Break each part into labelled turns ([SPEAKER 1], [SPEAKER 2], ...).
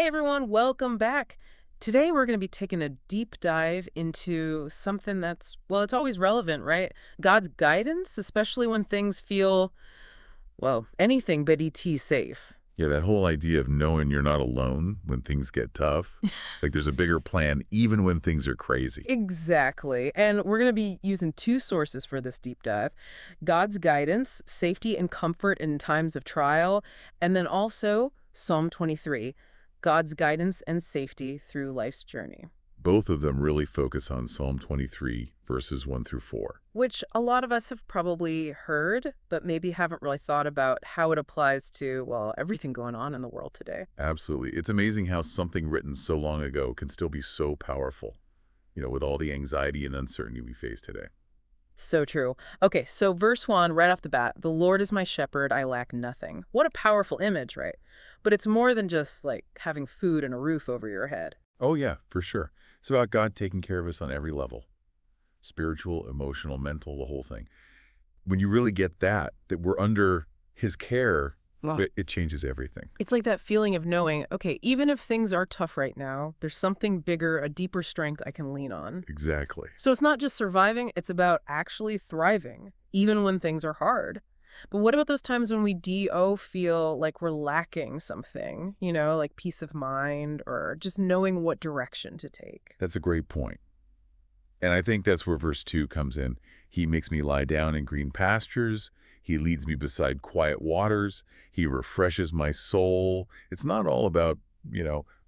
[SPEAKER 1] Hey everyone, welcome back. Today we're going to be taking a deep dive into something that's, well, it's always relevant, right? God's guidance, especially when things feel, well, anything but ET safe.
[SPEAKER 2] Yeah, that whole idea of knowing you're not alone when things get tough. Like there's a bigger plan even when things are crazy.
[SPEAKER 1] Exactly. And we're going to be using two sources for this deep dive: God's guidance, safety and comfort in times of trial, and then also Psalm 23, God's guidance and safety through life's journey.
[SPEAKER 2] Both of them really focus on Psalm 23, verses 1 through 4.
[SPEAKER 1] Which a lot of us have probably heard, but maybe haven't really thought about how it applies to, well, everything going on in the world today.
[SPEAKER 2] Absolutely. It's amazing how something written so long ago can still be so powerful, with all the anxiety and uncertainty we face today.
[SPEAKER 1] So true. Okay, so verse 1, right off the bat, the Lord is my shepherd, I lack nothing. What a powerful image, right? But it's more than just like having food and a roof over your head.
[SPEAKER 2] Oh, yeah, for sure. It's about God taking care of us on every level: spiritual, emotional, mental, the whole thing. When you really get that we're under his care, it changes everything.
[SPEAKER 1] It's like that feeling of knowing, okay, even if things are tough right now, there's something bigger, a deeper strength I can lean on.
[SPEAKER 2] Exactly.
[SPEAKER 1] So it's not just surviving, it's about actually thriving, even when things are hard. But what about those times when we DO feel like we're lacking something, like peace of mind or just knowing what direction to take?
[SPEAKER 2] That's a great point. And I think that's where verse 2 comes in. He makes me lie down in green pastures. He leads me beside quiet waters. He refreshes my soul. It's not all about,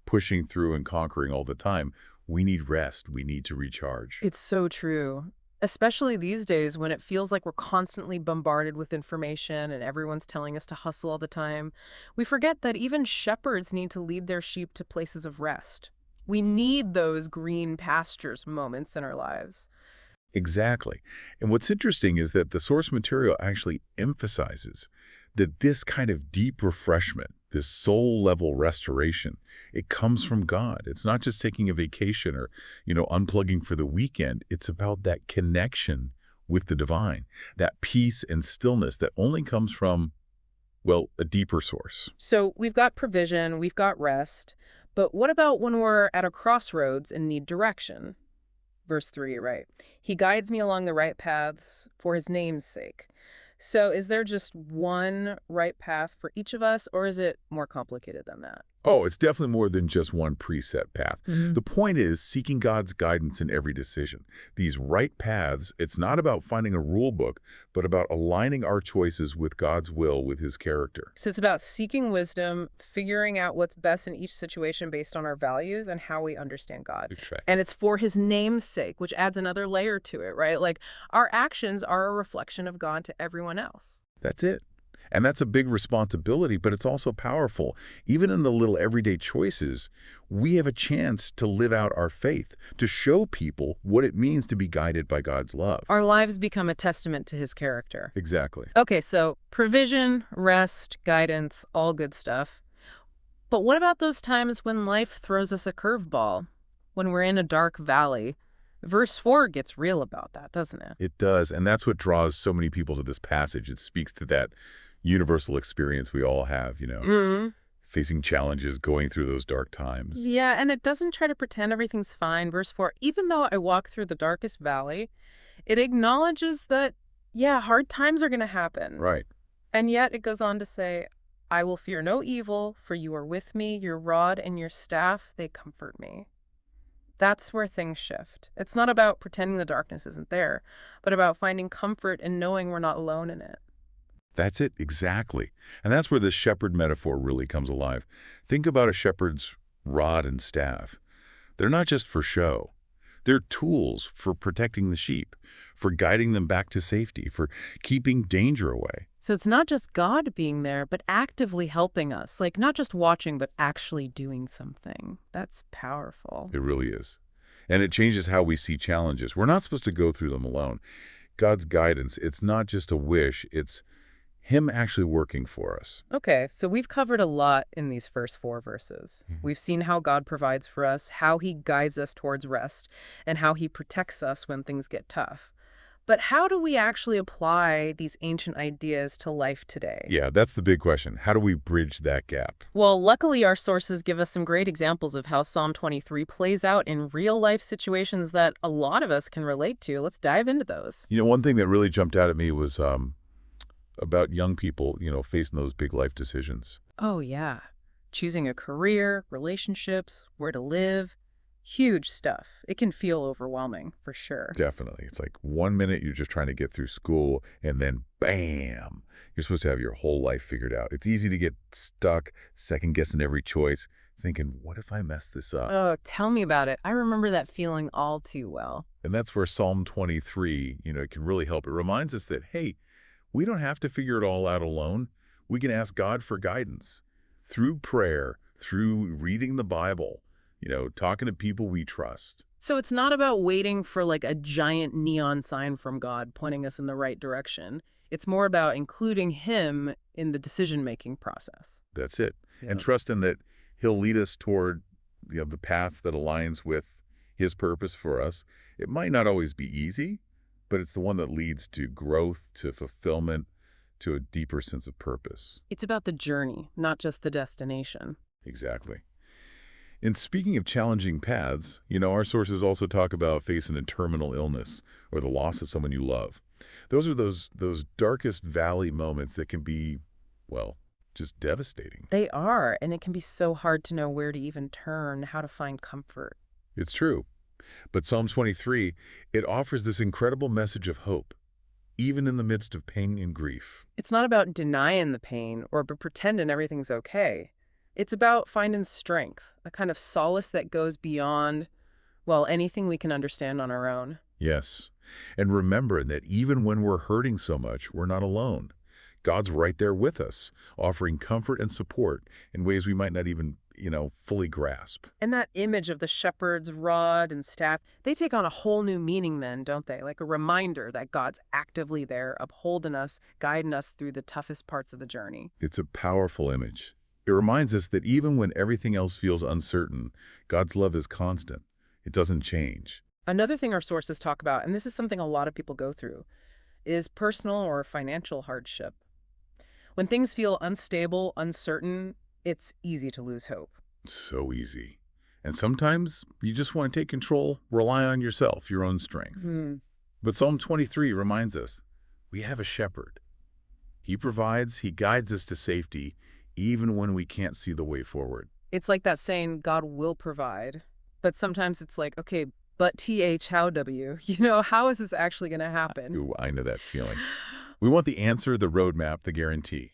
[SPEAKER 2] pushing through and conquering all the time. We need rest. We need to recharge.
[SPEAKER 1] It's so true. Especially these days when it feels like we're constantly bombarded with information and everyone's telling us to hustle all the time. We forget that even shepherds need to lead their sheep to places of rest. We need those green pastures moments in our lives.
[SPEAKER 2] Exactly. And what's interesting is that the source material actually emphasizes that this kind of deep refreshment, this soul-level restoration, it comes from God. It's not just taking a vacation or, unplugging for the weekend. It's about that connection with the divine, that peace and stillness that only comes from, well, a deeper source.
[SPEAKER 1] So we've got provision, we've got rest, but what about when we're at a crossroads and need direction? Verse 3, right? He guides me along the right paths for his name's sake. So is there just one right path for each of us, or is it more complicated than that?
[SPEAKER 2] Oh, it's definitely more than just one preset path.
[SPEAKER 1] Hmm.
[SPEAKER 2] The point is seeking God's guidance in every decision. These right paths, it's not about finding a rule book, but about aligning our choices with God's will, with his character.
[SPEAKER 1] So it's about seeking wisdom, figuring out what's best in each situation based on our values and how we understand God.
[SPEAKER 2] Exactly.
[SPEAKER 1] And it's for his name's sake, which adds another layer to it, right? Like our actions are a reflection of God to everyone else.
[SPEAKER 2] That's it. And that's a big responsibility, but it's also powerful. Even in the little everyday choices, we have a chance to live out our faith, to show people what it means to be guided by God's love.
[SPEAKER 1] Our lives become a testament to his character.
[SPEAKER 2] Exactly.
[SPEAKER 1] Okay, so provision, rest, guidance, all good stuff. But what about those times when life throws us a curveball? When we're in a dark valley? Verse 4 gets real about that, doesn't it?
[SPEAKER 2] It does, and that's what draws so many people to this passage. It speaks to that universal experience we all have,
[SPEAKER 1] Hmm.
[SPEAKER 2] facing challenges, going through those dark times.
[SPEAKER 1] Yeah, and it doesn't try to pretend everything's fine. Verse 4, even though I walk through the darkest valley, it acknowledges that, yeah, hard times are going to happen.
[SPEAKER 2] Right.
[SPEAKER 1] And yet it goes on to say, I will fear no evil, for you are with me, your rod and your staff, they comfort me. That's where things shift. It's not about pretending the darkness isn't there, but about finding comfort in knowing we're not alone in it.
[SPEAKER 2] That's it, exactly. And that's where the shepherd metaphor really comes alive. Think about a shepherd's rod and staff. They're not just for show. They're tools for protecting the sheep, for guiding them back to safety, for keeping danger away.
[SPEAKER 1] So it's not just God being there, but actively helping us. Like not just watching, but actually doing something. That's powerful.
[SPEAKER 2] It really is. And it changes how we see challenges. We're not supposed to go through them alone. God's guidance, it's not just a wish, it's him actually working for us.
[SPEAKER 1] Okay, so we've covered a lot in these first 4 verses.
[SPEAKER 2] Mhm.
[SPEAKER 1] We've seen how God provides for us, how he guides us towards rest, and how he protects us when things get tough. But how do we actually apply these ancient ideas to life today?
[SPEAKER 2] Yeah, that's the big question. How do we bridge that gap?
[SPEAKER 1] Well, luckily, our sources give us some great examples of how Psalm 23 plays out in real life situations that a lot of us can relate to. Let's dive into those.
[SPEAKER 2] One thing that really jumped out at me was about young people, facing those big life decisions.
[SPEAKER 1] Oh, yeah. Choosing a career, relationships, where to live. Huge stuff. It can feel overwhelming, for sure.
[SPEAKER 2] Definitely. It's like 1 minute you're just trying to get through school, and then bam, you're supposed to have your whole life figured out. It's easy to get stuck, second-guessing every choice, thinking, what if I mess this up?
[SPEAKER 1] Oh, tell me about it. I remember that feeling all too well.
[SPEAKER 2] And that's where Psalm 23, it can really help. It reminds us that, hey, we don't have to figure it all out alone. We can ask God for guidance through prayer, through reading the Bible, talking to people we trust.
[SPEAKER 1] So it's not about waiting for like a giant neon sign from God pointing us in the right direction. It's more about including Him in the decision-making process.
[SPEAKER 2] That's it.
[SPEAKER 1] Yeah.
[SPEAKER 2] And trusting that He'll lead us toward the path that aligns with His purpose for us. It might not always be easy, but it's the one that leads to growth, to fulfillment, to a deeper sense of purpose.
[SPEAKER 1] It's about the journey, not just the destination.
[SPEAKER 2] Exactly. And speaking of challenging paths, our sources also talk about facing a terminal illness or the loss of someone you love. Those are those darkest valley moments that can be, well, just devastating.
[SPEAKER 1] They are, and it can be so hard to know where to even turn, how to find comfort.
[SPEAKER 2] It's true. But Psalm 23, it offers this incredible message of hope, even in the midst of pain and grief.
[SPEAKER 1] It's not about denying the pain or pretending everything's okay. It's about finding strength, a kind of solace that goes beyond, well, anything we can understand on our own.
[SPEAKER 2] Yes. And remembering that even when we're hurting so much, we're not alone. God's right there with us, offering comfort and support in ways we might not even, fully grasp.
[SPEAKER 1] And that image of the shepherd's rod and staff, they take on a whole new meaning then, don't they? Like a reminder that God's actively there, upholding us, guiding us through the toughest parts of the journey.
[SPEAKER 2] It's a powerful image. It reminds us that even when everything else feels uncertain, God's love is constant. It doesn't change.
[SPEAKER 1] Another thing our sources talk about, and this is something a lot of people go through, is personal or financial hardship. When things feel unstable, uncertain, it's easy to lose hope.
[SPEAKER 2] So easy. And sometimes you just want to take control, rely on yourself, your own strength. But Psalm 23 reminds us, we have a shepherd. He provides, he guides us to safety, even when we can't see the way forward.
[SPEAKER 1] It's like that saying, God will provide. But sometimes it's like, okay, but how W? How is this actually going to happen?
[SPEAKER 2] Ooh, I know that feeling. We want the answer, the roadmap, the guarantee.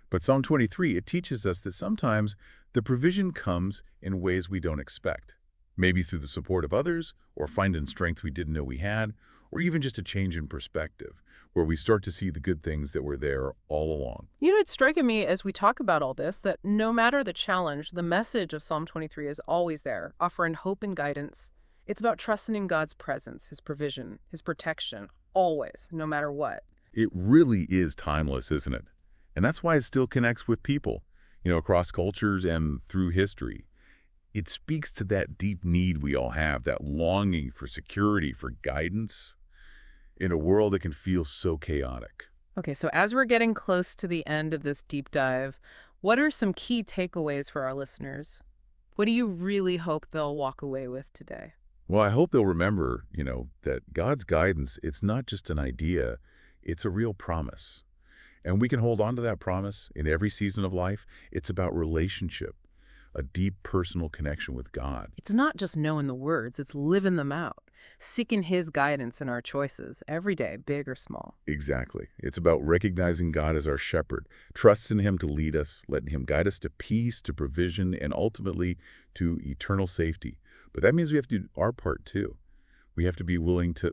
[SPEAKER 2] But Psalm 23, it teaches us that sometimes the provision comes in ways we don't expect. Maybe through the support of others, or finding strength we didn't know we had, or even just a change in perspective, where we start to see the good things that were there all along.
[SPEAKER 1] It's striking me as we talk about all this that no matter the challenge, the message of Psalm 23 is always there, offering hope and guidance. It's about trusting in God's presence, His provision, His protection, always, no matter what.
[SPEAKER 2] It really is timeless, isn't it? And that's why it still connects with people, across cultures and through history. It speaks to that deep need we all have, that longing for security, for guidance, in a world that can feel so chaotic.
[SPEAKER 1] Okay, so as we're getting close to the end of this deep dive, what are some key takeaways for our listeners? What do you really hope they'll walk away with today?
[SPEAKER 2] Well, I hope they'll remember, that God's guidance, it's not just an idea, it's a real promise. And we can hold on to that promise in every season of life. It's about relationship, a deep personal connection with God.
[SPEAKER 1] It's not just knowing the words, it's living them out, seeking His guidance in our choices every day, big or small.
[SPEAKER 2] Exactly. It's about recognizing God as our shepherd, trusting Him to lead us, letting Him guide us to peace, to provision, and ultimately to eternal safety. But that means we have to do our part too. We have to be willing to,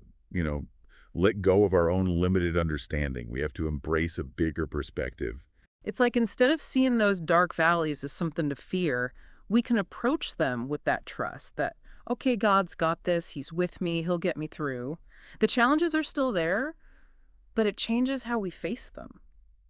[SPEAKER 2] let go of our own limited understanding. We have to embrace a bigger perspective.
[SPEAKER 1] It's like instead of seeing those dark valleys as something to fear, we can approach them with that trust that, okay, God's got this, He's with me, He'll get me through. The challenges are still there, but it changes how we face them.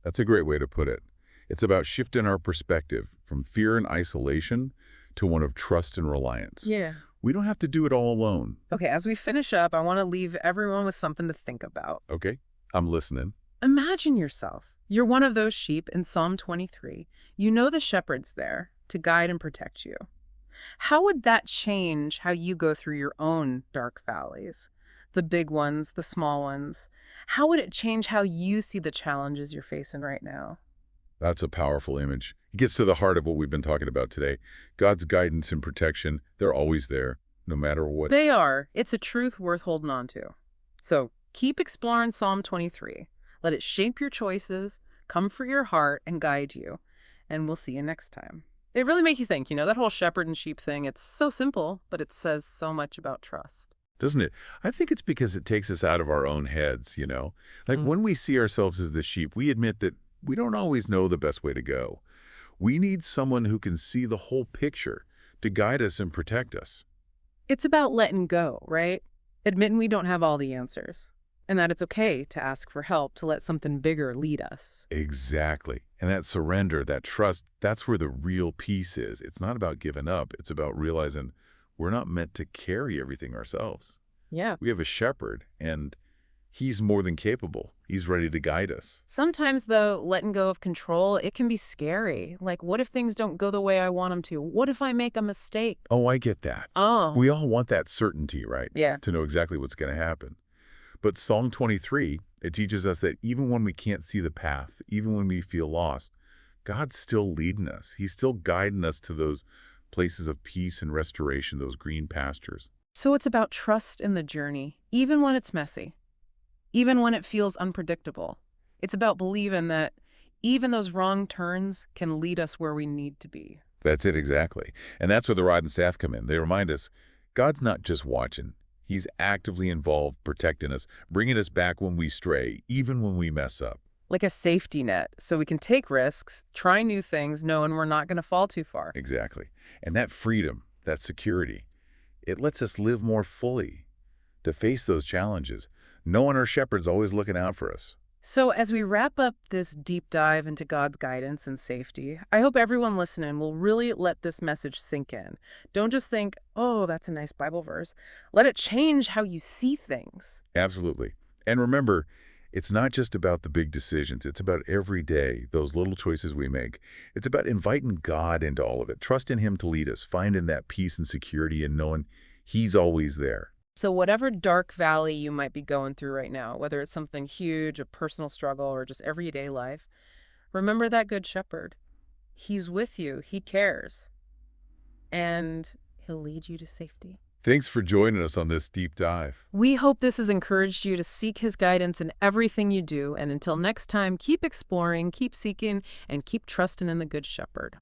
[SPEAKER 2] That's a great way to put it. It's about shifting our perspective from fear and isolation to one of trust and reliance.
[SPEAKER 1] Yeah.
[SPEAKER 2] We don't have to do it all alone.
[SPEAKER 1] Okay, as we finish up, I want to leave everyone with something to think about.
[SPEAKER 2] Okay? I'm listening.
[SPEAKER 1] Imagine yourself. You're one of those sheep in Psalm 23. You know the shepherd's there to guide and protect you. How would that change how you go through your own dark valleys? The big ones, the small ones. How would it change how you see the challenges you're facing right now?
[SPEAKER 2] That's a powerful image. It gets to the heart of what we've been talking about today. God's guidance and protection, they're always there, no matter what.
[SPEAKER 1] They are. It's a truth worth holding on to. So keep exploring Psalm 23. Let it shape your choices, comfort your heart, and guide you. And we'll see you next time. It really makes you think, that whole shepherd and sheep thing, it's so simple, but it says so much about trust.
[SPEAKER 2] Doesn't it? I think it's because it takes us out of our own heads. Like when we see ourselves as the sheep, we admit that we don't always know the best way to go. We need someone who can see the whole picture to guide us and protect us.
[SPEAKER 1] It's about letting go, right? Admitting we don't have all the answers, and that it's okay to ask for help to let something bigger lead us.
[SPEAKER 2] Exactly. And that surrender, that trust, that's where the real peace is. It's not about giving up. It's about realizing we're not meant to carry everything ourselves.
[SPEAKER 1] Yeah.
[SPEAKER 2] We have a shepherd, and he's more than capable. He's ready to guide us.
[SPEAKER 1] Sometimes, though, letting go of control, it can be scary. Like, what if things don't go the way I want them to? What if I make a mistake?
[SPEAKER 2] Oh, I get that.
[SPEAKER 1] Oh,
[SPEAKER 2] We all want that certainty, right?
[SPEAKER 1] yeah.
[SPEAKER 2] To know exactly what's going to happen. But Psalm 23, it teaches us that even when we can't see the path, even when we feel lost, God's still leading us. He's still guiding us to those places of peace and restoration, those green pastures.
[SPEAKER 1] So it's about trust in the journey, even when it's messy, even when it feels unpredictable. It's about believing that even those wrong turns can lead us where we need to be.
[SPEAKER 2] That's it exactly. And that's where the rod and staff come in. They remind us God's not just watching. He's actively involved, protecting us, bringing us back when we stray, even when we mess up.
[SPEAKER 1] Like a safety net, so we can take risks, try new things, knowing we're not going to fall too far.
[SPEAKER 2] Exactly. And that freedom, that security, it lets us live more fully to face those challenges, knowing our shepherd's always looking out for us.
[SPEAKER 1] So as we wrap up this deep dive into God's guidance and safety, I hope everyone listening will really let this message sink in. Don't just think, oh, that's a nice Bible verse. Let it change how you see things.
[SPEAKER 2] Absolutely. And remember, it's not just about the big decisions. It's about every day, those little choices we make. It's about inviting God into all of it, trusting Him to lead us, finding that peace and security and knowing He's always there.
[SPEAKER 1] So whatever dark valley you might be going through right now, whether it's something huge, a personal struggle, or just everyday life, remember that good shepherd. He's with you. He cares. And he'll lead you to safety.
[SPEAKER 2] Thanks for joining us on this deep dive.
[SPEAKER 1] We hope this has encouraged you to seek his guidance in everything you do. And until next time, keep exploring, keep seeking, and keep trusting in the Good Shepherd.